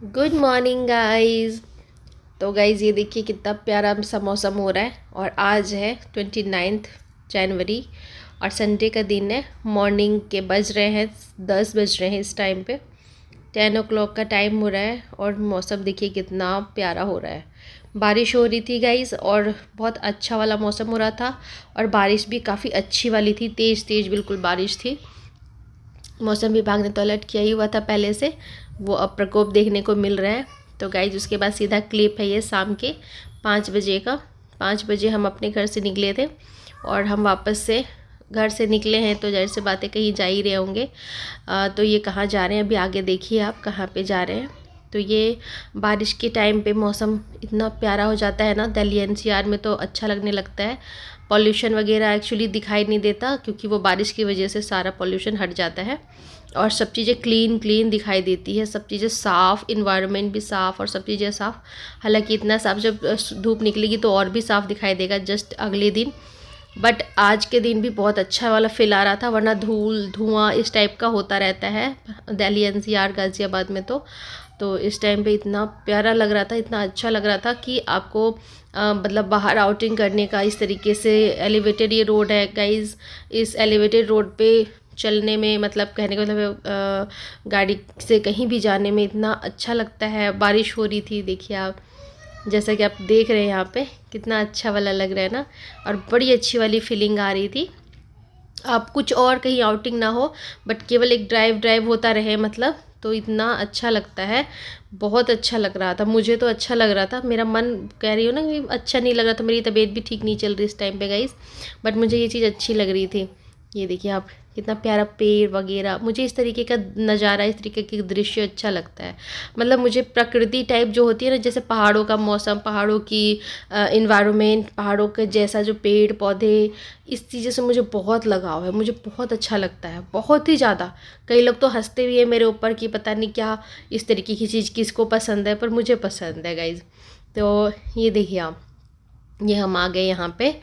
Good morning guys. तो guys ये देखिए कितना प्यारा सा मौसम हो रहा है और आज है 29 जनवरी और संडे का दिन है। मॉर्निंग के बज रहे हैं 10 बज रहे हैं इस टाइम पे। 10 o'clock का टाइम हो रहा है और मौसम देखिए कितना प्यारा हो रहा है। बारिश हो रही थी गाइस और बहुत अच्छा वाला मौसम हो रहा था और बारिश भी काफ़ी अच्छी वाली थी, तेज़ तेज़ बिल्कुल बारिश थी। मौसम विभाग ने तो अलर्ट किया ही हुआ था पहले से, वो अब प्रकोप देखने को मिल रहा है। तो गाइज उसके बाद सीधा क्लिप है ये शाम के 5 बजे का। 5 बजे हम अपने घर से निकले थे और हम वापस से घर से निकले हैं तो ज़ाहिर सी बातें कहीं जा ही रहे होंगे। तो ये कहाँ जा रहे हैं अभी आगे देखिए आप कहाँ पे जा रहे हैं। तो ये बारिश के टाइम पे मौसम इतना प्यारा हो जाता है ना, दिल्ली एनसीआर में तो अच्छा लगने लगता है। पॉल्यूशन वगैरह एक्चुअली दिखाई नहीं देता क्योंकि वो बारिश की वजह से सारा पॉल्यूशन हट जाता है और सब चीज़ें क्लीन क्लीन दिखाई देती है, सब चीज़ें साफ़, इन्वायरमेंट भी साफ़ और सब चीज़ें साफ़। हालांकि इतना साफ़ जब धूप निकलेगी तो और भी साफ़ दिखाई देगा जस्ट अगले दिन। बट आज के दिन भी बहुत अच्छा वाला फील आ रहा था, वरना धूल धुआं इस टाइप का होता रहता है दिल्ली एनसीआर गाज़ियाबाद में। तो इस टाइम पे इतना प्यारा लग रहा था, इतना अच्छा लग रहा था कि आपको मतलब बाहर आउटिंग करने का इस तरीके से। एलिवेटेड ये रोड है गाइस, इस एलिवेटेड रोड पे चलने में मतलब कहने का मतलब गाड़ी से कहीं भी जाने में इतना अच्छा लगता है। बारिश हो रही थी देखिए आप, जैसा कि आप देख रहे हैं यहाँ पे कितना अच्छा वाला लग रहा है ना, और बड़ी अच्छी वाली फीलिंग आ रही थी। आप कुछ और कहीं आउटिंग ना हो बट केवल एक ड्राइव ड्राइव होता रहे मतलब, तो इतना अच्छा लगता है। बहुत अच्छा लग रहा था, मुझे तो अच्छा लग रहा था। मेरा मन कह रही हो ना कि अच्छा नहीं लग रहा था, मेरी तबीयत भी ठीक नहीं चल रही इस टाइम पे गाइस, बट मुझे ये चीज़ अच्छी लग रही थी। ये देखिए आप कितना प्यारा पेड़ वगैरह, मुझे इस तरीके का नज़ारा, इस तरीके के दृश्य अच्छा लगता है। मतलब मुझे प्रकृति टाइप जो होती है ना, जैसे पहाड़ों का मौसम, पहाड़ों की इन्वायरमेंट, पहाड़ों के जैसा जो पेड़ पौधे, इस चीज़ों से मुझे बहुत लगाव है, मुझे बहुत अच्छा लगता है, बहुत ही ज़्यादा। कई लोग तो हंसते भी है मेरे ऊपर कि पता नहीं क्या इस तरीके की चीज़ किसको पसंद है, पर मुझे पसंद है गाइज। तो ये देखिए आप, ये हम आ गए यहाँ पे।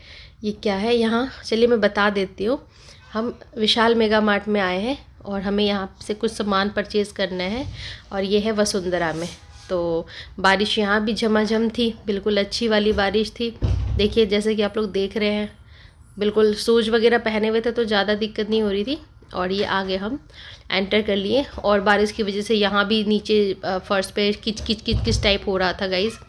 ये क्या है यहाँ, चलिए मैं बता देती हूँ। हम विशाल मेगा मार्ट में आए हैं और हमें यहाँ से कुछ सामान परचेज़ करना है और ये है वसुंधरा में। तो बारिश यहाँ भी झमाझम थी, बिल्कुल अच्छी वाली बारिश थी। देखिए जैसे कि आप लोग देख रहे हैं, बिल्कुल शूज़ वगैरह पहने हुए थे तो ज़्यादा दिक्कत नहीं हो रही थी। और ये आगे हम एंटर कर लिए और बारिश की वजह से यहाँ भी नीचे फर्श पे किच किच किच किच टाइप हो रहा था गाइज़।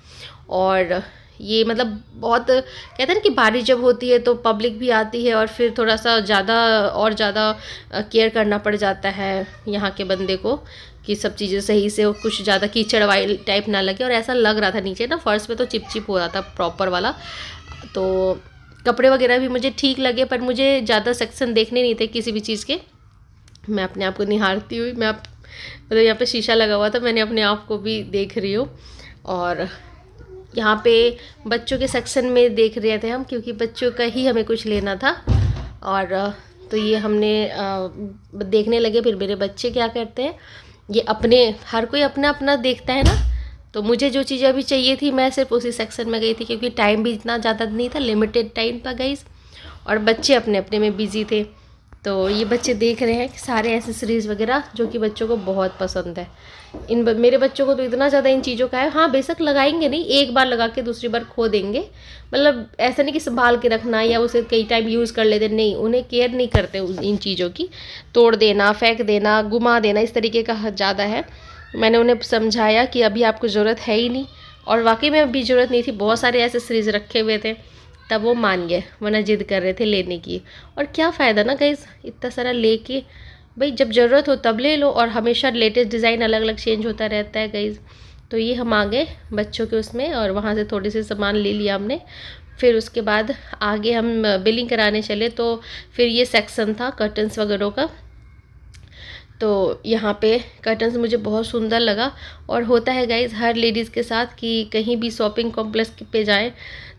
और ये मतलब बहुत कहते हैं ना कि बारिश जब होती है तो पब्लिक भी आती है और फिर थोड़ा सा ज़्यादा और ज़्यादा केयर करना पड़ जाता है यहाँ के बंदे को कि सब चीज़ें सही से हो, कुछ ज़्यादा कीचड़ वाली टाइप ना लगे। और ऐसा लग रहा था नीचे ना फर्श पे तो चिप चिप हो रहा था प्रॉपर वाला। तो कपड़े वगैरह भी मुझे ठीक लगे पर मुझे ज़्यादा सेक्शन देखने नहीं थे किसी भी चीज़ के। मैं अपने आप को निहारती हुई, मतलब यहाँ पे शीशा लगा हुआ था, मैंने अपने आप को भी देख रही हूँ। और यहाँ पे बच्चों के सेक्शन में देख रहे थे हम, क्योंकि बच्चों का ही हमें कुछ लेना था। और तो ये हमने देखने लगे। फिर मेरे बच्चे क्या करते हैं, ये अपने हर कोई अपना अपना देखता है ना, तो मुझे जो चीज़ अभी चाहिए थी मैं सिर्फ उसी सेक्शन में गई थी क्योंकि टाइम भी इतना ज़्यादा नहीं था, लिमिटेड टाइम था गाइस। और बच्चे अपने अपने में बिज़ी थे। तो ये बच्चे देख रहे हैं कि सारे एसेसरीज़ वगैरह जो कि बच्चों को बहुत पसंद है। मेरे बच्चों को तो इतना ज़्यादा इन चीज़ों का है। हाँ बेशक लगाएंगे नहीं, एक बार लगा के दूसरी बार खो देंगे, मतलब ऐसा नहीं कि संभाल के रखना या उसे कई टाइम यूज़ कर लेते, नहीं, उन्हें केयर नहीं करते इन चीज़ों की। तोड़ देना, फेंक देना, घुमा देना, इस तरीके का ज़्यादा है। मैंने उन्हें समझाया कि अभी आपको ज़रूरत है ही नहीं, और वाकई में अभी ज़रूरत नहीं थी, बहुत सारे एसेसरीज़ रखे हुए थे, तब वो मान गए, वरना जिद कर रहे थे लेने की। और क्या फ़ायदा ना गाइस इतना सारा लेके, भाई जब ज़रूरत हो तब ले लो, और हमेशा लेटेस्ट डिज़ाइन अलग अलग चेंज होता रहता है गाइस। तो ये हम आ गए बच्चों के उसमें और वहाँ से थोड़ी सी सामान ले लिया हमने। फिर उसके बाद आगे हम बिलिंग कराने चले, तो फिर ये सेक्शन था कर्टन्स वगैरह का। तो यहाँ पे कर्टन्स मुझे बहुत सुंदर लगा। और होता है गाइज हर लेडीज़ के साथ कि कहीं भी शॉपिंग कॉम्प्लेक्स पे जाएं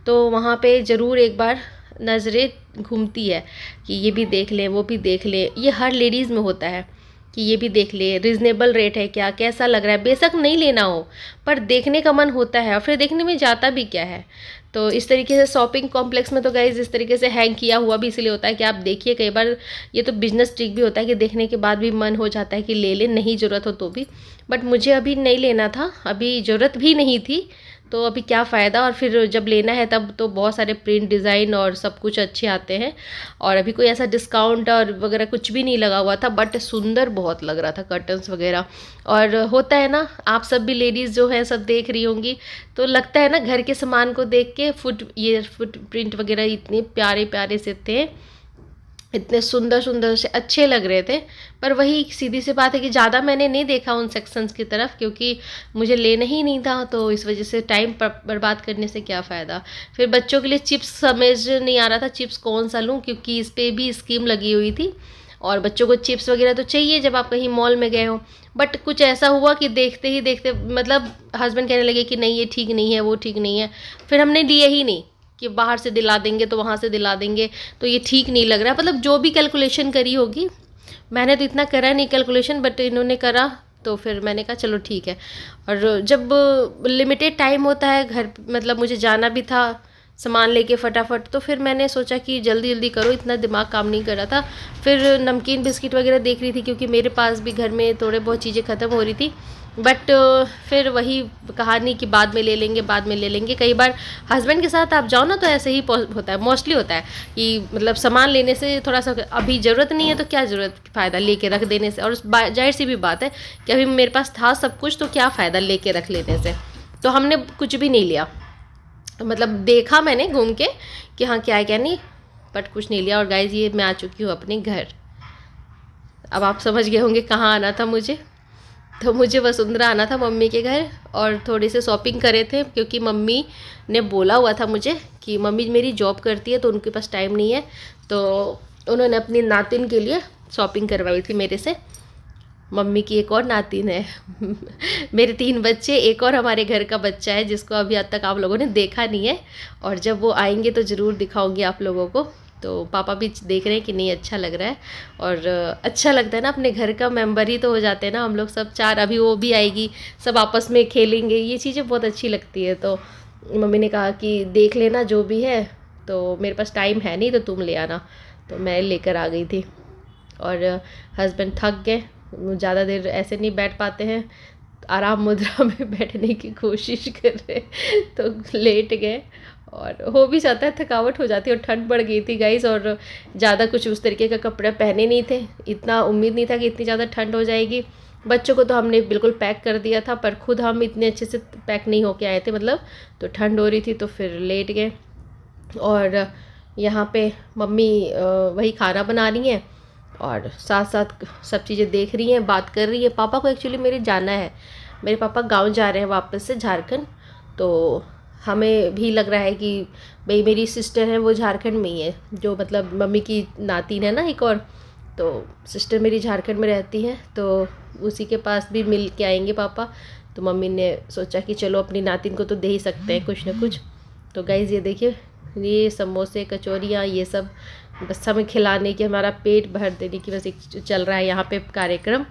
तो वहाँ पे ज़रूर एक बार नज़रें घूमती है कि ये भी देख लें वो भी देख लें, ये हर लेडीज़ में होता है। कि ये भी देख ले, रीज़नेबल रेट है क्या, कैसा लग रहा है। बेशक नहीं लेना हो पर देखने का मन होता है और फिर देखने में जाता भी क्या है। तो इस तरीके से शॉपिंग कॉम्प्लेक्स में तो गाइज इस तरीके से हैंग किया हुआ भी इसलिए होता है कि आप देखिए, कई बार ये तो बिजनेस ट्रिक भी होता है कि देखने के बाद भी मन हो जाता है कि ले ले, नहीं ज़रूरत हो तो भी। बट मुझे अभी नहीं लेना था, अभी ज़रूरत भी नहीं थी, तो अभी क्या फ़ायदा। और फिर जब लेना है तब तो बहुत सारे प्रिंट डिज़ाइन और सब कुछ अच्छे आते हैं, और अभी कोई ऐसा डिस्काउंट और वगैरह कुछ भी नहीं लगा हुआ था, बट सुंदर बहुत लग रहा था कर्टन्स वगैरह। और होता है ना, आप सब भी लेडीज़ जो हैं सब देख रही होंगी, तो लगता है ना घर के सामान को देख के, फुट प्रिंट वगैरह इतने प्यारे प्यारे से थे, इतने सुंदर सुंदर से अच्छे लग रहे थे। पर वही सीधी सी बात है कि ज़्यादा मैंने नहीं देखा उन सेक्शंस की तरफ, क्योंकि मुझे लेना ही नहीं था, तो इस वजह से टाइम बर्बाद करने से क्या फ़ायदा। फिर बच्चों के लिए चिप्स समझ नहीं आ रहा था चिप्स कौन सा लूँ, क्योंकि इस पर भी स्कीम लगी हुई थी और बच्चों को चिप्स वगैरह तो चाहिए जब आप कहीं मॉल में गए हो। बट कुछ ऐसा हुआ कि देखते ही देखते मतलब हस्बैंड कहने लगे कि नहीं ये ठीक नहीं है, वो ठीक नहीं है। फिर हमने लिए ही नहीं कि बाहर से दिला देंगे तो वहाँ से दिला देंगे, तो ये ठीक नहीं लग रहा। मतलब जो भी कैलकुलेशन करी होगी, मैंने तो इतना करा नहीं कैलकुलेशन, बट इन्होंने करा, तो फिर मैंने कहा चलो ठीक है। और जब लिमिटेड टाइम होता है घर, मतलब मुझे जाना भी था सामान लेके फटाफट, तो फिर मैंने सोचा कि जल्दी जल्दी करो, इतना दिमाग काम नहीं कर रहा था। फिर नमकीन बिस्किट वगैरह देख रही थी, क्योंकि मेरे पास भी घर में थोड़े बहुत चीज़ें ख़त्म हो रही थी। बट फिर वही कहानी कि बाद में ले लेंगे, बाद में ले लेंगे। कई बार हस्बैंड के साथ आप जाओ ना तो ऐसे ही होता है, मोस्टली होता है कि मतलब सामान लेने से थोड़ा सा अभी ज़रूरत नहीं है तो क्या ज़रूरत, फ़ायदा लेके रख देने से। और जाहिर सी भी बात है कि अभी मेरे पास था सब कुछ, तो क्या फ़ायदा लेके रख लेने से। तो हमने कुछ भी नहीं लिया, मतलब देखा मैंने घूम के कि हाँ क्या है क्या नहीं, बट कुछ नहीं लिया। और गाइज ये मैं आ चुकी हूँ अपने घर। अब आप समझ गए होंगे कहाँ आना था मुझे। तो मुझे वसुंधरा आना था मम्मी के घर, और थोड़ी से शॉपिंग करे थे, क्योंकि मम्मी ने बोला हुआ था मुझे कि मम्मी मेरी जॉब करती है तो उनके पास टाइम नहीं है, तो उन्होंने अपनी नातिन के लिए शॉपिंग करवाई थी मेरे से। मम्मी की एक और नातिन है मेरे 3 बच्चे, एक और हमारे घर का बच्चा है जिसको अभी आज तक आप लोगों ने देखा नहीं है, और जब वो आएंगे तो ज़रूर दिखाऊंगी आप लोगों को। तो पापा भी देख रहे हैं कि नहीं अच्छा लग रहा है, और अच्छा लगता है ना, अपने घर का मेंबर ही तो हो जाते हैं ना हम लोग सब 4। अभी वो भी आएगी, सब आपस में खेलेंगे, ये चीज़ें बहुत अच्छी लगती है। तो मम्मी ने कहा कि देख लेना जो भी है, तो मेरे पास टाइम है नहीं तो तुम ले आना, तो मैं लेकर आ गई थी। और हस्बैंड थक गए, ज़्यादा देर ऐसे नहीं बैठ पाते हैं, आराम मुद्रा में बैठने की कोशिश कर रहे, तो लेट गए। और हो भी जाता है, थकावट हो जाती है, और ठंड बढ़ गई थी गाइस, और ज़्यादा कुछ उस तरीके का कपड़े पहने नहीं थे, इतना उम्मीद नहीं था कि इतनी ज़्यादा ठंड हो जाएगी। बच्चों को तो हमने बिल्कुल पैक कर दिया था, पर खुद हम इतने अच्छे से पैक नहीं होके आए थे, मतलब तो ठंड हो रही थी, तो फिर लेट गए। और यहाँ पे मम्मी वही खाना बना रही हैं और साथ साथ सब चीज़ें देख रही हैं, बात कर रही है। पापा को एक्चुअली मेरे जाना है, मेरे पापा गांव जा रहे हैं वापस से झारखंड, तो हमें भी लग रहा है कि भाई मेरी सिस्टर है वो झारखंड में ही है, जो मतलब मम्मी की नातिन है ना एक और, तो सिस्टर मेरी झारखंड में रहती है, तो उसी के पास भी मिल के आएंगे पापा। तो मम्मी ने सोचा कि चलो अपनी नातिन को तो दे ही सकते हैं कुछ ना कुछ। तो गाइज़ ये देखिए, ये समोसे कचौरियाँ ये सब बस हमें खिलाने की, हमारा पेट भर देने की बस एक चल रहा है यहाँ पे कार्यक्रम।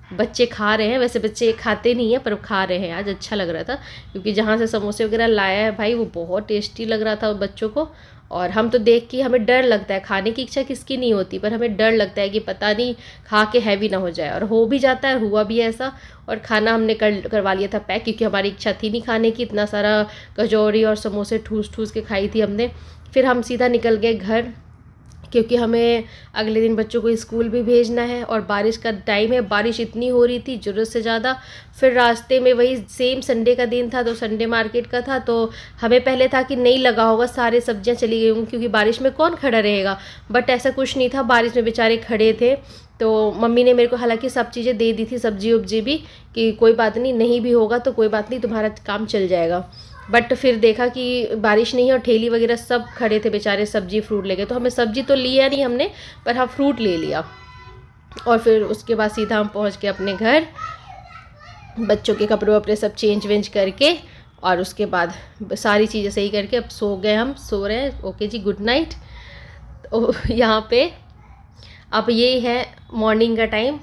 बच्चे खा रहे हैं, वैसे बच्चे खाते नहीं हैं पर खा रहे हैं। आज अच्छा लग रहा था, क्योंकि जहाँ से समोसे वगैरह लाया है भाई वो बहुत टेस्टी लग रहा था बच्चों को। और हम तो देख के हमें डर लगता है, खाने की इच्छा किसकी नहीं होती, पर हमें डर लगता है कि पता नहीं खा के हैवी ना हो जाए, और हो भी जाता है, हुआ भी ऐसा। और खाना हमने करवा लिया था पैक, क्योंकि हमारी इच्छा थी नहीं खाने की, इतना सारा कचौरी और समोसे ठूस ठूस के खाई थी हमने। फिर हम सीधा निकल गए घर, क्योंकि हमें अगले दिन बच्चों को स्कूल भी भेजना है, और बारिश का टाइम है, बारिश इतनी हो रही थी ज़रूरत से ज़्यादा। फिर रास्ते में वही सेम संडे का दिन था, तो संडे मार्केट का था, तो हमें पहले था कि नहीं लगा होगा, सारे सब्जियां चली गई होंगी, क्योंकि बारिश में कौन खड़ा रहेगा। बट ऐसा कुछ नहीं था, बारिश में बेचारे खड़े थे। तो मम्मी ने मेरे को हालांकि सब चीज़ें दे दी थी, सब्जी उब्जी भी, कि कोई बात नहीं, नहीं भी होगा तो कोई बात नहीं, तुम्हारा काम चल जाएगा। बट फिर देखा कि बारिश नहीं है, और ठेली वगैरह सब खड़े थे बेचारे, सब्जी फ्रूट लेके। तो हमें सब्जी तो लिया नहीं हमने, पर हाँ फ्रूट ले लिया। और फिर उसके बाद सीधा हम पहुंच गए अपने घर, बच्चों के कपड़े वपड़े सब चेंज वेंज करके, और उसके बाद सारी चीज़ें सही करके अब सो गए, हम सो रहे हैं। ओके जी, गुड नाइट। तो यहाँ पे अब ये है मॉर्निंग का टाइम,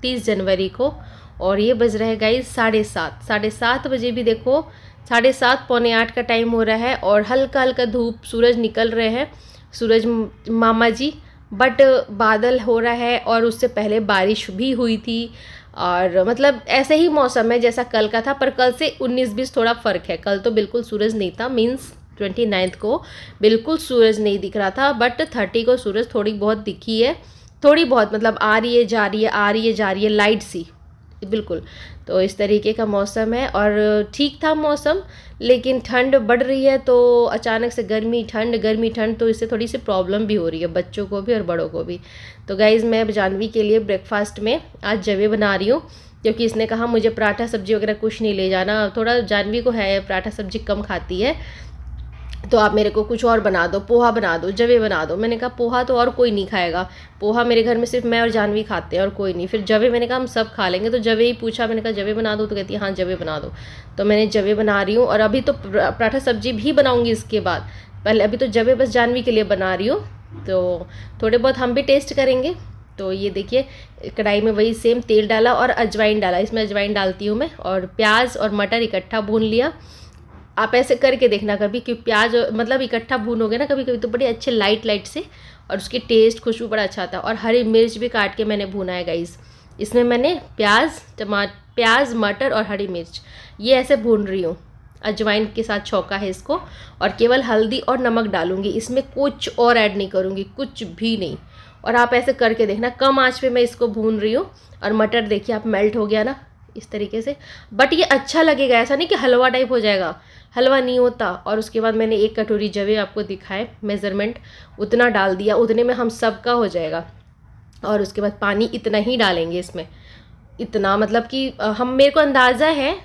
30 जनवरी को, और ये बज रहा है गाइस 7:30। 7:30 बजे भी देखो, 7:30 पौने 8 का टाइम हो रहा है और हल्का हल्का धूप, सूरज निकल रहे हैं, सूरज मामा जी, बट बादल हो रहा है और उससे पहले बारिश भी हुई थी। और मतलब ऐसे ही मौसम है जैसा कल का था, पर कल से 19-20 थोड़ा फ़र्क है। कल तो बिल्कुल सूरज नहीं था, मीन्स 29 को बिल्कुल सूरज नहीं दिख रहा था, बट 30 को सूरज थोड़ी बहुत दिखी है, थोड़ी बहुत मतलब आ रही है जा रही है, आ रही है जा रही है, लाइट सी बिल्कुल। तो इस तरीके का मौसम है और ठीक था मौसम, लेकिन ठंड बढ़ रही है तो अचानक से गर्मी ठंड, तो इससे थोड़ी सी प्रॉब्लम भी हो रही है बच्चों को भी और बड़ों को भी। तो गाइज़ मैं जानवी के लिए ब्रेकफास्ट में आज जवे बना रही हूँ, क्योंकि इसने कहा मुझे पराठा सब्जी वगैरह कुछ नहीं ले जाना, थोड़ा जानवी को है पराठा सब्जी कम खाती है, तो आप मेरे को कुछ और बना दो, पोहा बना दो, जवे बना दो। मैंने कहा पोहा तो और कोई नहीं खाएगा, पोहा मेरे घर में सिर्फ मैं और जानवी खाते हैं और कोई नहीं। फिर जवे मैंने कहा हम सब खा लेंगे, तो जवे ही पूछा, मैंने कहा जवे बना दो, तो कहती है हाँ जवे बना दो। तो मैंने जवे बना रही हूँ और अभी तो पराठा सब्जी भी बनाऊँगी इसके बाद, पहले अभी तो जवे बस जानवी के लिए बना रही हूँ, तो थोड़े बहुत हम भी टेस्ट करेंगे। तो ये देखिए कढ़ाई में वही सेम तेल डाला और अजवाइन डाला, इसमें अजवाइन डालती हूँ मैं, और प्याज और मटर इकट्ठा भून लिया। आप ऐसे करके देखना कभी कि प्याज मतलब इकट्ठा भूनोगे ना कभी कभी तो बड़े अच्छे लाइट से, और उसकी टेस्ट खुशबू बड़ा अच्छा आता है। और हरी मिर्च भी काट के मैंने भूना है गाइस, इसमें मैंने प्याज मटर और हरी मिर्च ये ऐसे भून रही हूँ, अजवाइन के साथ छौंका है इसको, और केवल हल्दी और नमक डालूंगी, इसमें कुछ और ऐड नहीं करूँगी, कुछ भी नहीं। और आप ऐसे करके देखना, कम आँच पे मैं इसको भून रही हूँ। और मटर देखिए आप मेल्ट हो गया ना इस तरीके से, बट ये अच्छा लगेगा, ऐसा नहीं कि हलवा टाइप हो जाएगा, हलवा नहीं होता। और उसके बाद मैंने 1 कटोरी जवे आपको दिखाए मेज़रमेंट, उतना डाल दिया, उतने में हम सब का हो जाएगा। और उसके बाद पानी इतना ही डालेंगे इसमें, इतना मतलब कि हम मेरे को अंदाज़ा है,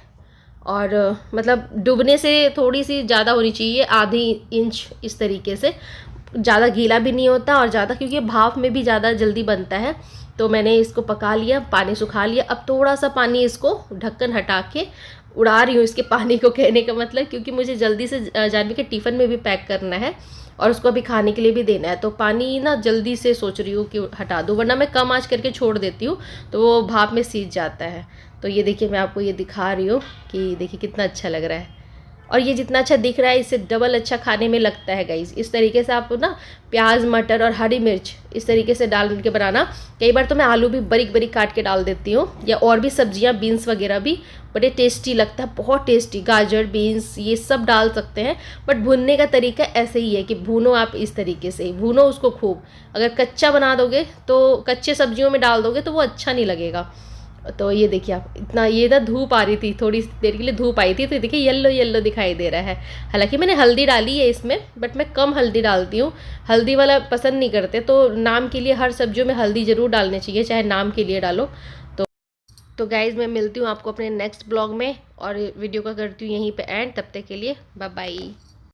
और मतलब डूबने से थोड़ी सी ज़्यादा होनी चाहिए, आधी इंच इस तरीके से, ज़्यादा गीला भी नहीं होता और ज़्यादा, क्योंकि भाप में भी ज़्यादा जल्दी बनता है। तो मैंने इसको पका लिया, पानी सुखा लिया, अब थोड़ा सा पानी इसको ढक्कन हटा के उड़ा रही हूँ इसके पानी को, कहने का मतलब क्योंकि मुझे जल्दी से जानवी के टिफ़िन में भी पैक करना है और उसको अभी खाने के लिए भी देना है, तो पानी ना जल्दी से सोच रही हूँ कि हटा दूँ, वरना मैं कम आँच करके छोड़ देती हूँ तो वो भाप में सीज जाता है। तो ये देखिए मैं आपको ये दिखा रही हूँ कि देखिए कितना अच्छा लग रहा है, और ये जितना अच्छा दिख रहा है इससे डबल अच्छा खाने में लगता है गाइस। इस तरीके से आप ना प्याज मटर और हरी मिर्च इस तरीके से डाल के बनाना। कई बार तो मैं आलू भी बारीक बारीक काट के डाल देती हूँ, या और भी सब्जियाँ बीन्स वगैरह भी, बड़े टेस्टी लगता है, बहुत टेस्टी। गाजर बीन्स ये सब डाल सकते हैं, बट भूनने का तरीका ऐसे ही है कि भूनो आप इस तरीके से ही भूनो उसको खूब। अगर कच्चा बना दोगे तो कच्चे सब्जियों में डाल दोगे तो वो अच्छा नहीं लगेगा। तो ये देखिए आप इतना, ये ना धूप आ रही थी, थोड़ी देर के लिए धूप आई थी, तो देखिए येलो येलो दिखाई दे रहा है। हालांकि मैंने हल्दी डाली है इसमें, बट मैं कम हल्दी डालती हूँ, हल्दी वाला पसंद नहीं करते, तो नाम के लिए हर सब्जियों में हल्दी ज़रूर डालनी चाहिए, चाहे नाम के लिए डालो। तो गाइज़ मैं मिलती हूँ आपको अपने नेक्स्ट ब्लॉग में, और वीडियो का करती हूँ यहीं पे एंड। तब तक के लिए बाय बाय।